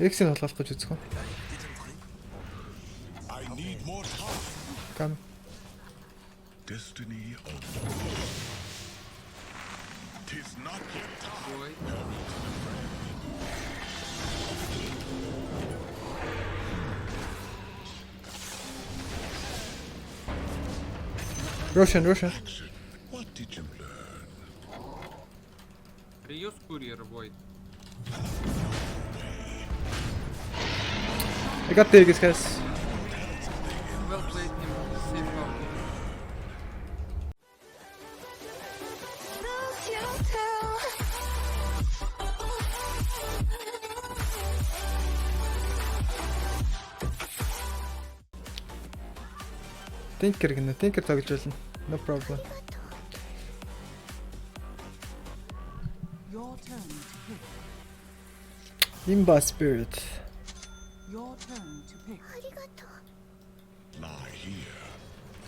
X-ийг хулгайлах гэж үзэх үү? Come. Destiny of tis not yet time. Roshan. What did you learn? Reuse courier void. I got the Aegis, guys. Well played him. Safe out. Tinker тоглож болно. No problem. Your turn to pick. Imba spirit. Your turn to pick. Lie here.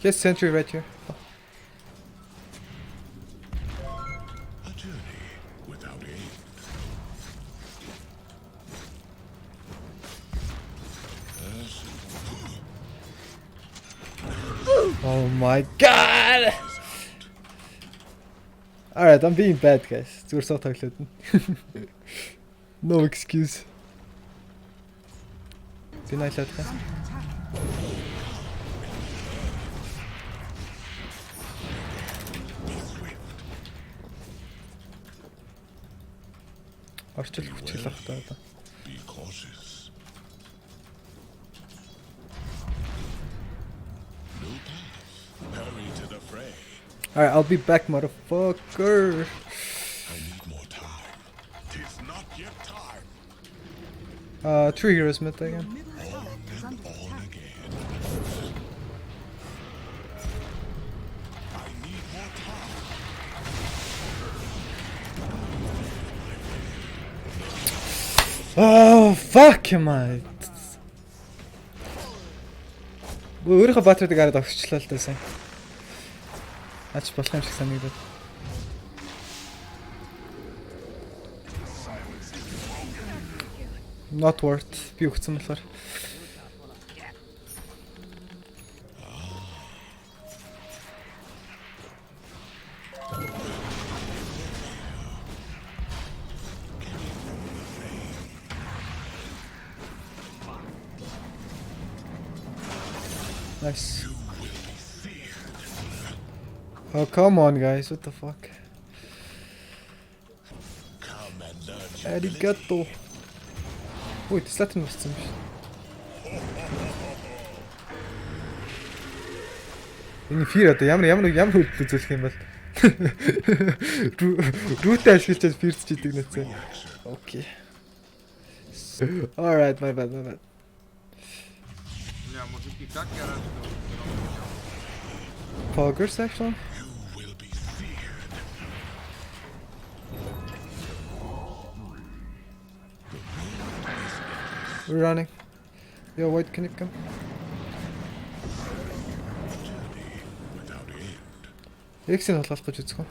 Yes, sentry right here. Oh. A journey without aim. Oh my god! Alright, I'm being bad, guys. Зүгээр суу тоглоод нь. No excuse. Динайлаад та. Орчил хүчил ах та одоо. Be cautious. No path. Hurry to the fray. Alright, I'll be back, motherfucker. I need more time. Tis not yet time. 3 heroes mid again. On again. I need more time. Oh, fuck am I? Өөрийнхөө батруудыг араад огцчлаа л даа сайн. Ач болох юм шиг санагдаад. Not worth. Би өгсөн болохоор. Nice. Oh, come on, guys. What the fuck? Come and learn. Arigato. Ой, теслат нь босцсон биш. Энэ фир одоо ямар хөлт үзүүлэх юм бол. Рүүтэй ашиглаж фирч идэг нэцээ. Окей. All right, my bad. Бля, мужики, как я рад, что... Poggers actually. You will be feared. We're running. Yo, wait, can you come? Without end. X-ийг хулгайлах гэж үзэх үү?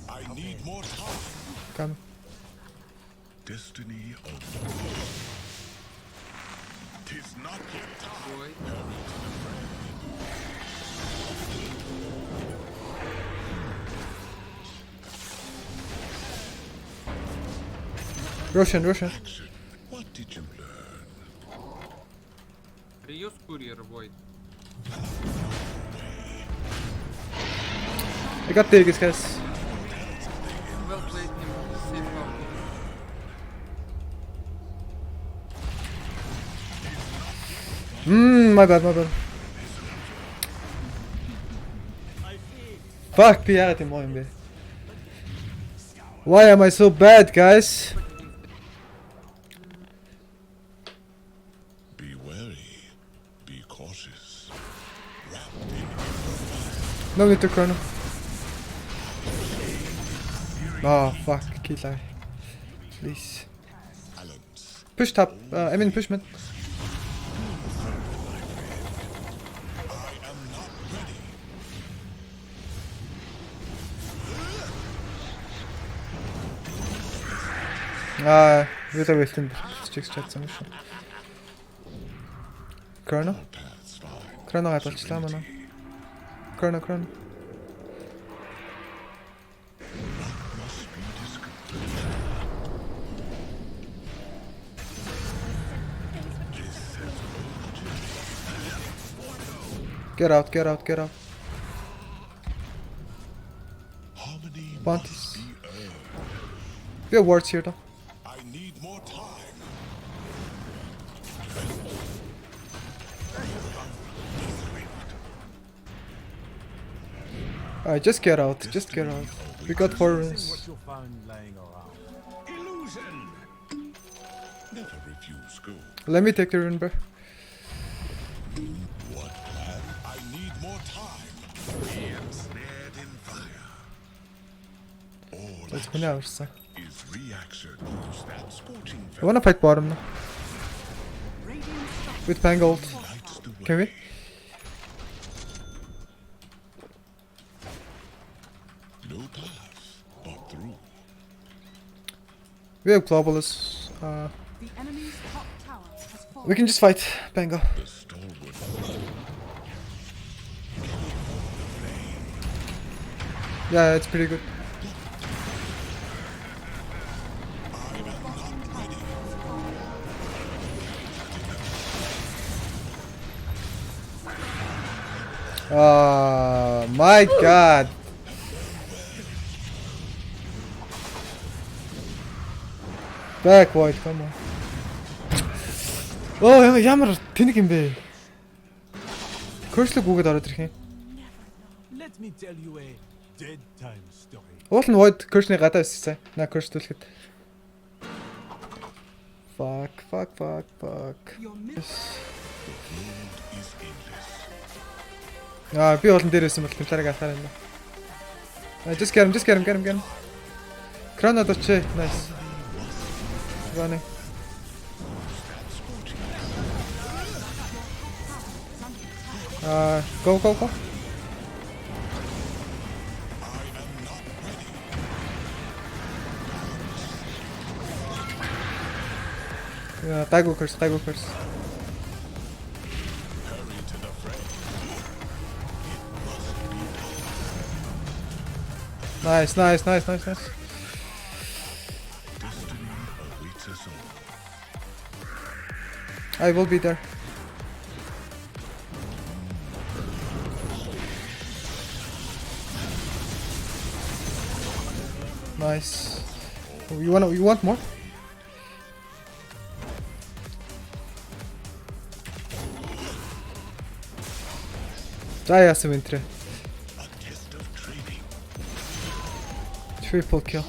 I need more time. Come. Destiny of tis not yet time. Void. Roshan. Action. What did you learn? Reuse courier void. I got the Aegis, guys. Well played him. Safe out. My bad. Fuck, би яагаад юм бэ? Why am I so bad, guys? Be wary. Be cautious. No need to chrono. Oh, fuck, kill I. Please. Balance. Push top. I mean push mid. I am not ready. Willow within чигс чадсан юм шүү. Chrono. Paths fine. Chrono гадалчлаа манай. Chrono. Must be discovered. Get out. Harmony Bounties. must be earned. We have wards here though. I need more time. Alright, just get out. We got 4 runes. What you found lying around. Illusion. Never refuse gold. Let me take the rune, bro. What plan? I need more time. We am snared in fire. All Let's go now. Sir. is reaction. Use that scorching I wanna fight bottom now. Radiant structures With Pangold. lights the way. Can we? No path, but through. We have Globalus. The enemy's top tower has fallen. We can just fight Pango. The stalwart. Yeah, it's pretty good. Oh my god. Back white, come on. Oh, ямар тэнэг юм бэ? Curse-лог үгээд ороод ирэх юм. Let me tell you a dead time story. Уул нь void curse-ны гадаа байсан. На curse төлөхөд. Fuck. Your middle Is endless. Би болон дээр байсан бол тэмлэрэг алхаар юм да. Just get him. Chrono дочээ. Nice. Running. Go. Yeah, Taigo curse. Nice. Destiny awaits us all. I will be there. Nice. You want more? За яасан вэ энэ? A test of training. Triple kill.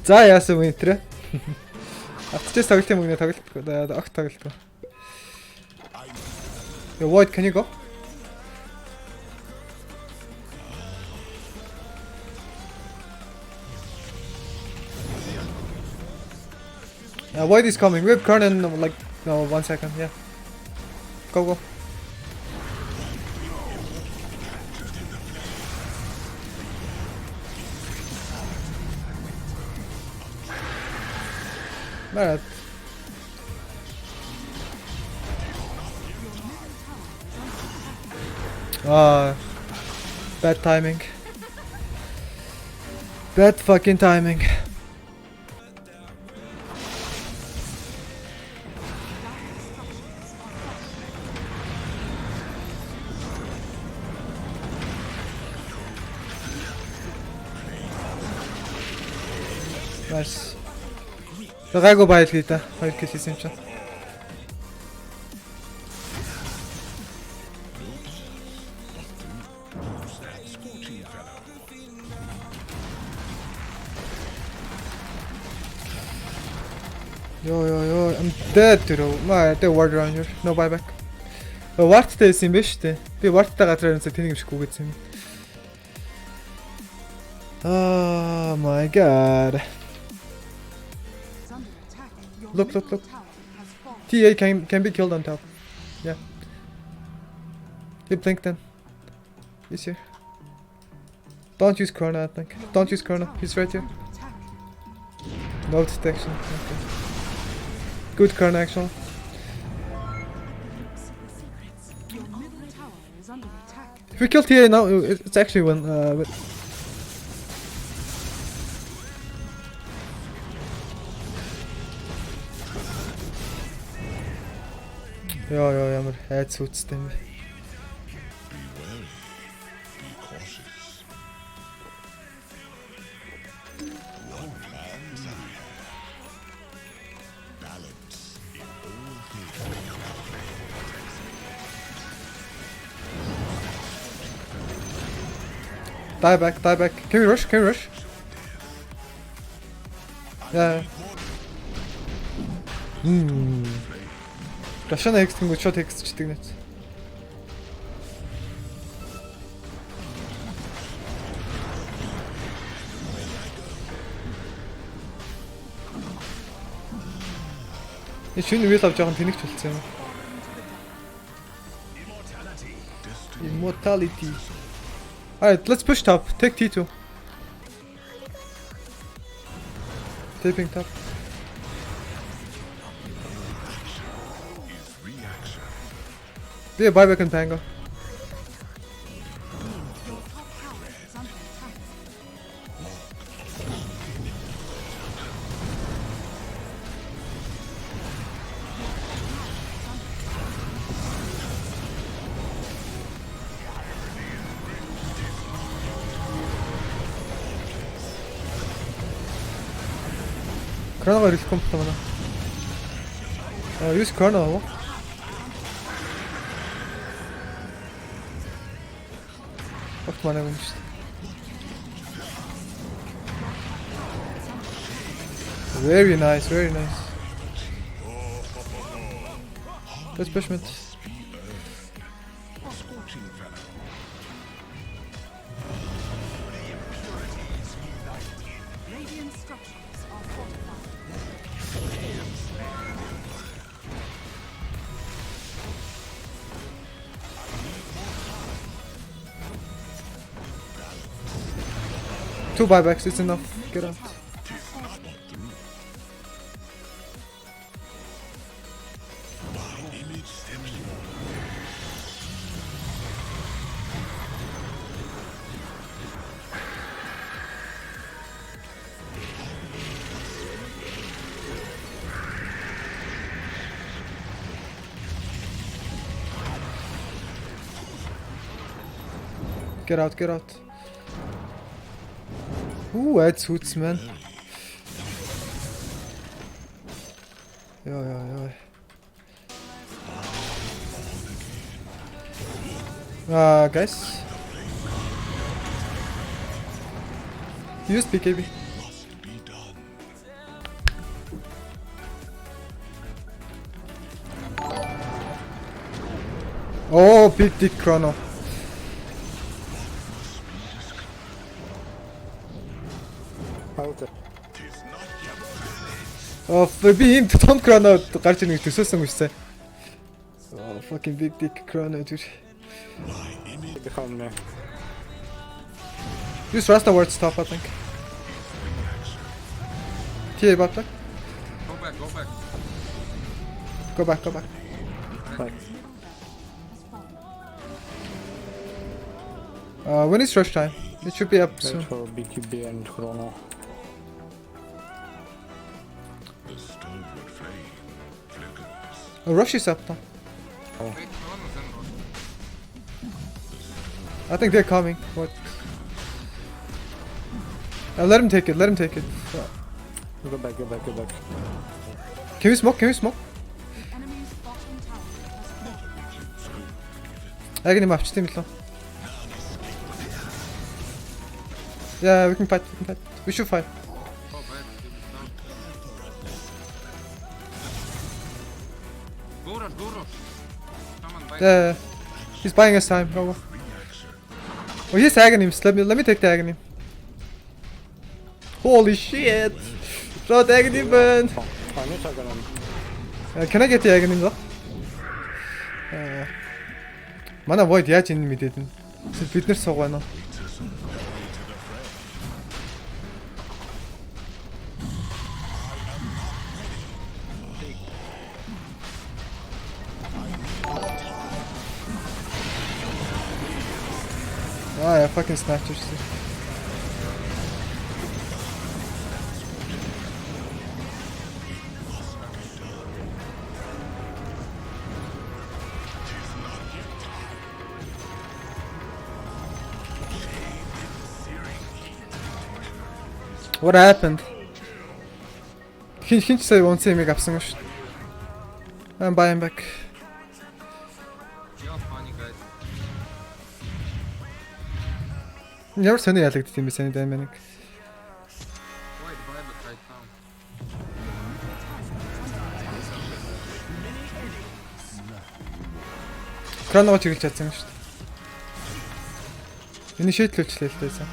За яасан вэ энэ? Атчээс тоглолт юм уу? Огт тоглолт. Yo, Void, can you go? Void is coming. We have Kernan like 1 second. Yeah. Go. Alright. Bad timing. Bad fucking timing. Nice. Гайгүй баялгий да. 2 kill хийсэн юм чинь. Yo, I'm dead bro. Тэ ward around here. No buyback. Wardтай байсан юм байна шүү дээ. Би wardтай газар ерөнсө тэнийг юм шиг гүгээсэн юм. Oh my god. Look. TA can be killed on top. Yeah. He blinked then. He's here. Don't use Chrono, I think. Don't use Chrono. He's right here. No detection. Okay. Good Karn actually. Your middle tower is under attack. If we kill TA now, it's actually one. Яа ямар хайц үсттэй юм бэ. Be wary. Be cautious. What plans I have. Balance in all things. Die back. Can we rush? Yeah. Рашана X тэнгүү шот X чдэг нэт. Шинэ үйл авч байгаа тэнэгч болцсон юм. Immortality. Alright, let's push top. Take T2. Taping top. Be a buyback and Pango. Your top tower is under attack. Chrono risk kommt da mana. Use Chrono. Багт манай юм шүү дээ. Very nice. Let's push mid. Scorching fellow. Radiant structures are fortified. Two buybacks, it's enough. Get out. Get out. Ooh, that suits, man. Yeah. Guys. Use BKB. Oh, big dick Chrono. Би энэ том Chrono гарч ирнэ гэж төсөөсөн юм шээ. Oh, fucking big dick Chrono dude. Use Rasta wards top, I think. TA bot back. Go back. When is rush time? It should be up soon. For BKB and Chrono. The stalwart flame flickers. Rush is up now. Wait, one of them. I think they're coming. What? Let him take it. Go back. Can we smoke? The enemy's bottom tower has fallen. Agony авчт юм лөө. Yeah, we can fight. We should fight. Oh, bad. Go rush. Come on, bye. Yeah, he's buying us time. Go. Oh, he has agony. Let me take the agony. Holy shit! Shot agony burn. Can I get the agony though? Манай void яаж энэ мэдээд нь. Бид нар суугаа нөө. fucking snatchers. What happened? Хинч сая онцэмиг авсан шүү. I'm buying back. You're funny guys. Ямар сони ялагдд юм бэ саний дайманыг. Why buy it right now? Краногоо чиглэж чадсан шүү. Энэ шийдлүүлчлээ л дээсэн.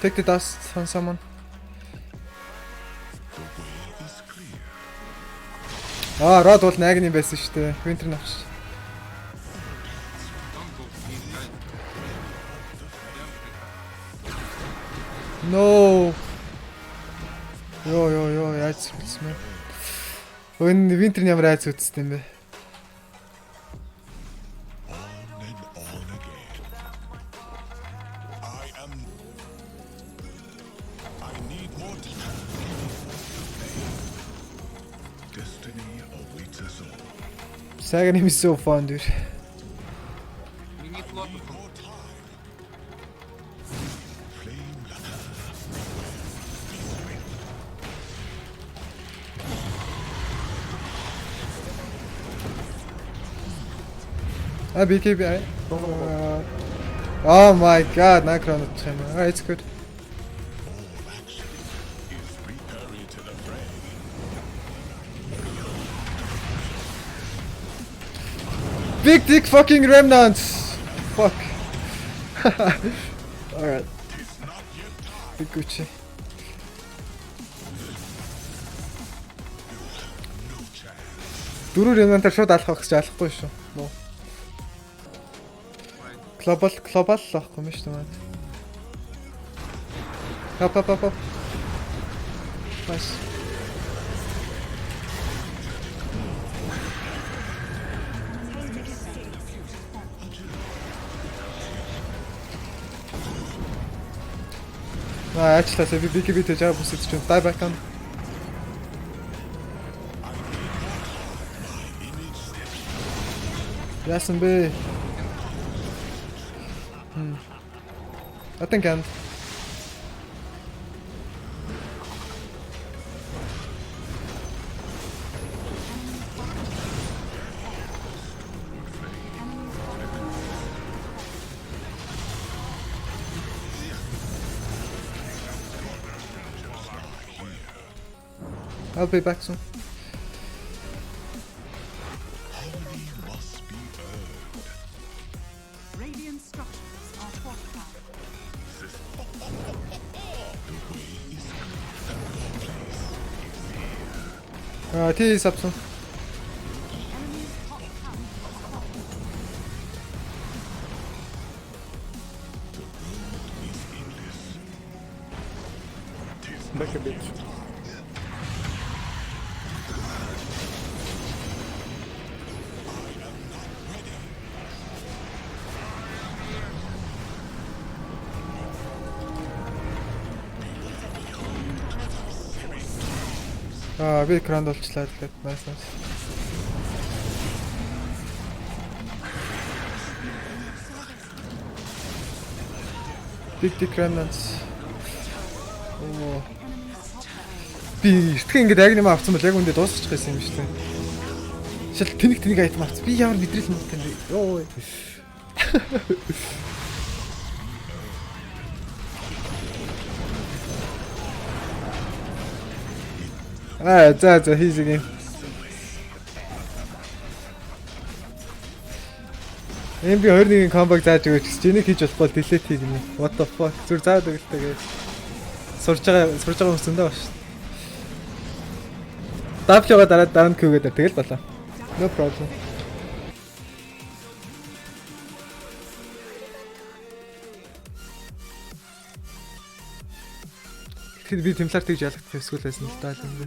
Take the dust on someone. Род бол найг юм байсан шүү дээ. Winter навч. Don't go please guys. No. Йоо яаж зүтсэн бэ? Энэ Winter ямар яаж зүтсэн юм бэ? On and on again. I need more time. Destiny awaits us all. Sagan is so fun, dude. We need lot of them. More time. Flame BKB. Oh my god, Nakron. Alright, it's good. preparing to the fray. Big dick fucking remnants! Fuck. Alright. Big Gucci. Дөрөв remnant-аар шууд алах гэж алахгүй шүү. Муу. Global л авахгүй юм шүү дээ. Хоп. Nice. Аачлаа би BKB тэ жаа бүсэж чинь дай back on. Яасан бэ? I think I'm. I'll be back soon. Must be earned. Radiant structures are fortified. T is up soon. Enemy's top tower has fallen. Back a bit. Би кранд болчлаа тэгээд nice. Big dick remnants. Оо. Би эртхэн ингээд яг юм авсан бол яг үндэ дуусчих байсан юм шүү дээ. Шил тэнэг айтам авсан. Би ямар мэдрэл мэдтэй юм бэ? Йоо. За хийзэг юм. Би 21-ийн комбак зааж өгөөч гэж энийг хийж болохгүй delete хийгнэ. What the fuck? Зүр заад өгөлтэй гэж. Сурж байгаа хүмүүс зөндөө байна шүү. W-га дараа Q гэдэг тэгэл болоо. No problem. Тэгэхээр би темплар тэгж ялгах хэсгүүл байсан л даа юм бэ.